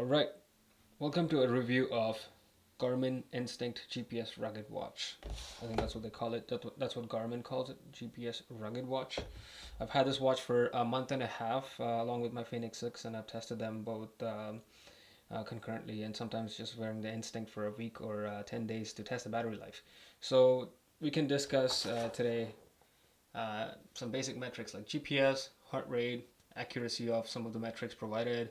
Alright, welcome to a review of Garmin Instinct GPS Rugged Watch. I think that's what they call it. That's what Garmin calls it, GPS Rugged Watch. I've had this watch for a month and a half along with my Phoenix 6, and I've tested them both concurrently and sometimes just wearing the Instinct for a week or 10 days to test the battery life. So we can discuss today some basic metrics like GPS, heart rate, accuracy of some of the metrics provided,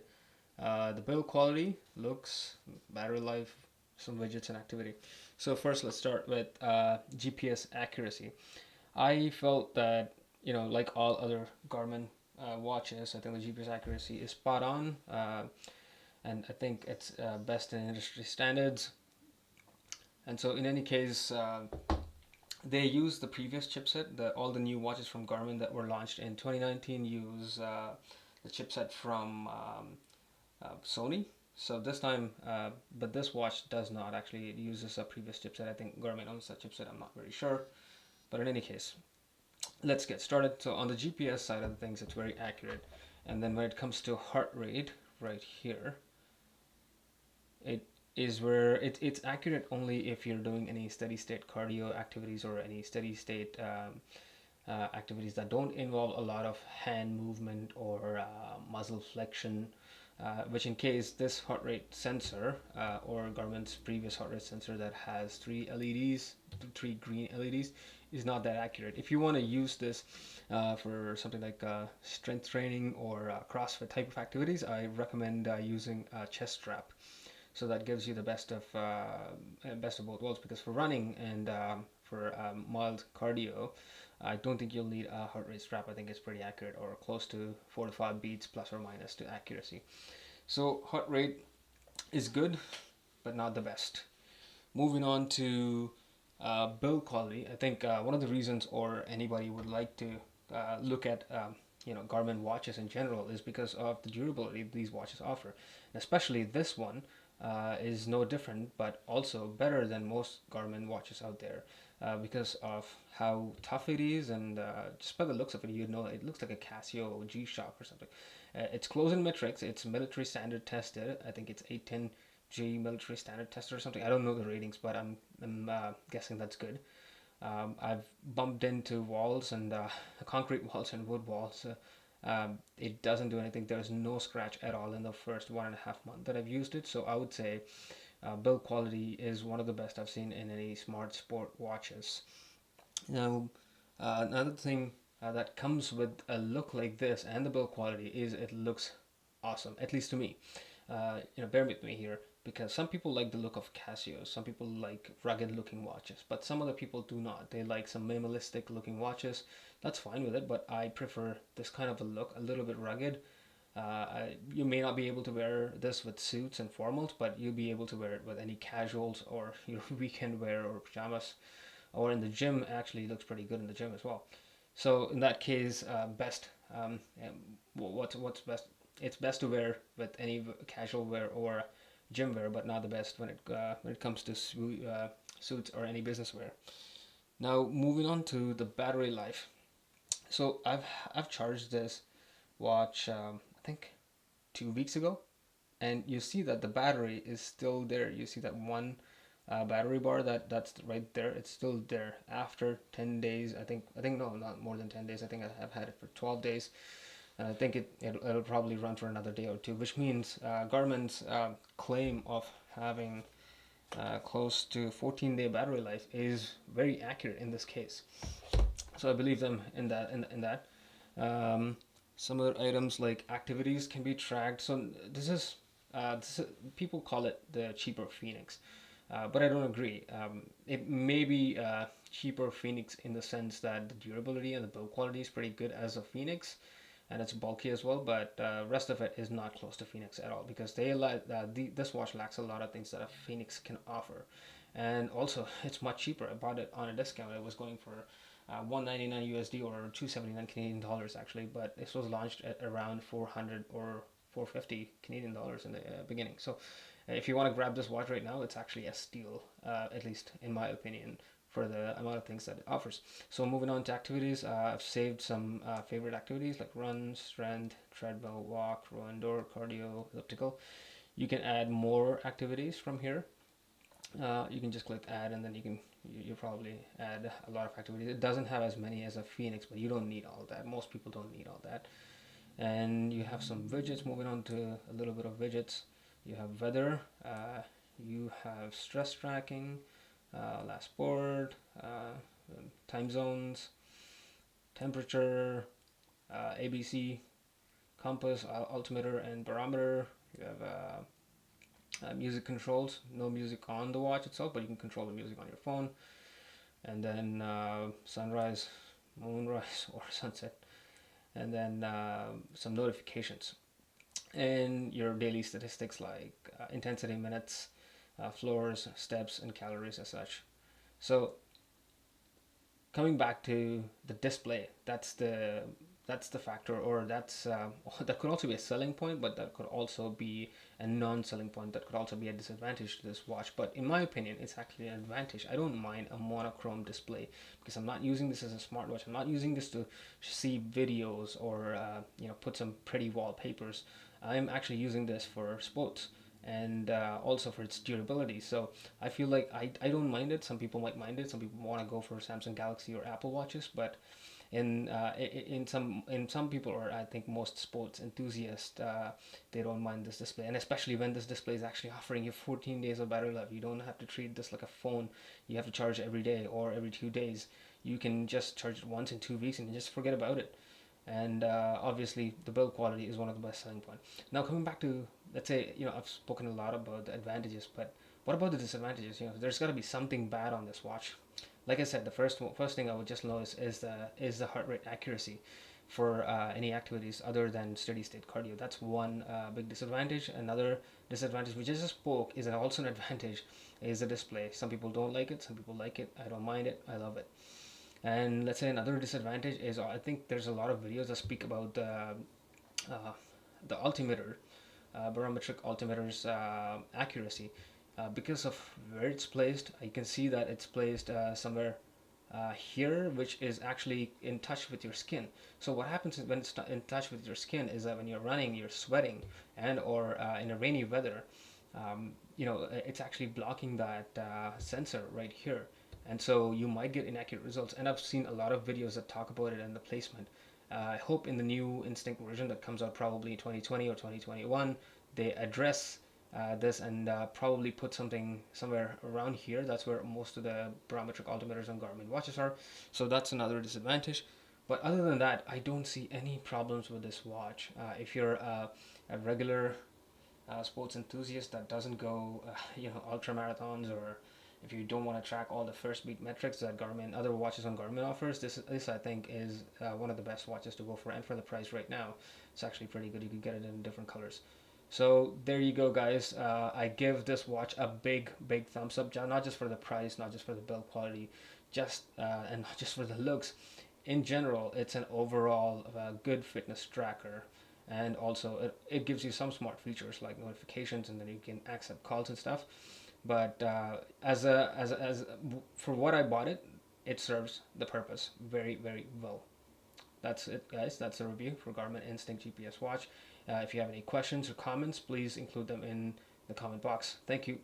the build quality, looks, battery life, some widgets and activity. So first let's start with GPS accuracy. I felt that, like all other Garmin watches, I think the GPS accuracy is spot on, and I think it's best in industry standards. And so in any case, they use the previous chipset. All the new watches from Garmin that were launched in 2019 use the chipset from Sony. So this time, but this watch does not actually. It uses a previous chipset. I think Garmin owns that chipset. I'm not very sure. But in any case, let's get started. So on the GPS side of the things, it's very accurate. And then when it comes to heart rate, right here, it is where it's accurate only if you're doing any steady state cardio activities or any steady state activities that don't involve a lot of hand movement or muscle flexion, which in case this heart rate sensor or Garmin's previous heart rate sensor that has three green LEDs is not that accurate. If you want to use this for something like strength training or CrossFit type of activities, I recommend using a chest strap. So that gives you the best of both worlds, because for running and for mild cardio, I don't think you'll need a heart rate strap. I think it's pretty accurate, or close to 4 to 5 beats plus or minus to accuracy. So heart rate is good, but not the best. Moving on to build quality, I think one of the reasons, or anybody would like to look at Garmin watches in general, is because of the durability these watches offer. And especially this one is no different, but also better than most Garmin watches out there because of how tough it is, and just by the looks of it, you know it looks like a Casio G-Shock or something. It's close in metrics. It's military standard tested. I think it's 810G military standard tested or something. I don't know the ratings, but I'm guessing that's good. I've bumped into walls and concrete walls and wood walls. It doesn't do anything. There's no scratch at all in the first 1.5 months that I've used it. So I would say build quality is one of the best I've seen in any smart sport watches. Now, another thing that comes with a look like this and the build quality is it looks awesome, at least to me. Bear with me here, because some people like the look of Casio, some people like rugged looking watches, but some other people do not. They like some minimalistic looking watches. That's fine with it, but I prefer this kind of a look, a little bit rugged. You may not be able to wear this with suits and formals, but you'll be able to wear it with any casuals or your weekend wear or pajamas, or in the gym. Actually looks pretty good in the gym as well. So in that case, what's best? It's best to wear with any casual wear or gym wear, but not the best when it comes to suits or any business wear. Now moving on to the battery life. So I've charged this watch I think 2 weeks ago, and you see that the battery is still there. You see that one battery bar that's right there. It's still there after 10 days. I think no, not more than 10 days. I think I've had it for 12 days. And I think it'll probably run for another day or two, which means Garmin's claim of having close to 14-day battery life is very accurate in this case. So I believe them in that. Some other items like activities can be tracked. So this is people call it the cheaper Phoenix, but I don't agree. It may be cheaper Phoenix in the sense that the durability and the build quality is pretty good as a Phoenix, and it's bulky as well, but rest of it is not close to Phoenix at all, because this watch lacks a lot of things that a Phoenix can offer. And also it's much cheaper. I bought it on a discount. It was going for $199 USD or 279 Canadian dollars actually, but this was launched at around 400 or 450 Canadian dollars in the beginning. So if you want to grab this watch right now, it's actually a steal, at least in my opinion, for the amount of things that it offers. So moving on to activities, I've saved some favorite activities like run, strength, treadmill, walk, row indoor, cardio, elliptical. You can add more activities from here. You can just click add, and then you probably add a lot of activities. It doesn't have as many as a Phoenix, but you don't need all that. Most people don't need all that. And you have some widgets. Moving on to a little bit of widgets, you have weather, you have stress tracking, last sport, time zones, temperature, ABC, compass, altimeter, and barometer. You have music controls. No music on the watch itself, but you can control the music on your phone. And then sunrise, moonrise, or sunset. And then some notifications. And your daily statistics like intensity, minutes, floors, steps, and calories as such. So coming back to the display, that's the factor, or that's that could also be a selling point, but that could also be a non-selling point. That could also be a disadvantage to this watch. But in my opinion, it's actually an advantage. I don't mind a monochrome display because I'm not using this as a smartwatch. I'm not using this to see videos or put some pretty wallpapers. I'm actually using this for sports and also for its durability. So I feel like I don't mind it. Some people might mind it. Some people want to go for Samsung Galaxy or Apple watches, but in some people, or I think most sports enthusiasts, they don't mind this display, and especially when this display is actually offering you 14 days of battery life. You don't have to treat this like a phone. You have to charge every day or every 2 days. You can just charge it once in 2 weeks and just forget about it. And obviously the build quality is one of the best selling points. Now coming back to, let's say, I've spoken a lot about the advantages, but what about the disadvantages? There's got to be something bad on this watch. Like I said, the first thing I would just notice is the heart rate accuracy for any activities other than steady state cardio. That's one big disadvantage. Another disadvantage, which I just spoke, is also an advantage, is the display. Some people don't like it, some people like it. I don't mind it, I love it. And let's say another disadvantage is, I think there's a lot of videos that speak about the altimeter, barometric altimeter's accuracy. Because of where it's placed, you can see that it's placed somewhere here, which is actually in touch with your skin. So what happens is, when it's in touch with your skin, is that when you're running, you're sweating, and or in a rainy weather, it's actually blocking that sensor right here. And so you might get inaccurate results. And I've seen a lot of videos that talk about it and the placement. I hope in the new Instinct version that comes out probably 2020 or 2021, they address this and probably put something somewhere around here. That's where most of the barometric altimeters on Garmin watches are. So that's another disadvantage. But other than that, I don't see any problems with this watch. If you're a regular sports enthusiast that doesn't go, ultra marathons, or if you don't want to track all the first beat metrics that other watches on Garmin offers, this I think is one of the best watches to go for. And for the price right now, it's actually pretty good. You can get it in different colors. So there you go, guys. I give this watch a big thumbs up, not just for the price, not just for the build quality, and not just for the looks. In general, it's an overall good fitness tracker. And also it gives you some smart features like notifications, and then you can accept calls and stuff. But for what I bought it serves the purpose very well. That's it, guys. That's a review for Garmin Instinct GPS watch. If you have any questions or comments, please include them in the comment box. Thank you.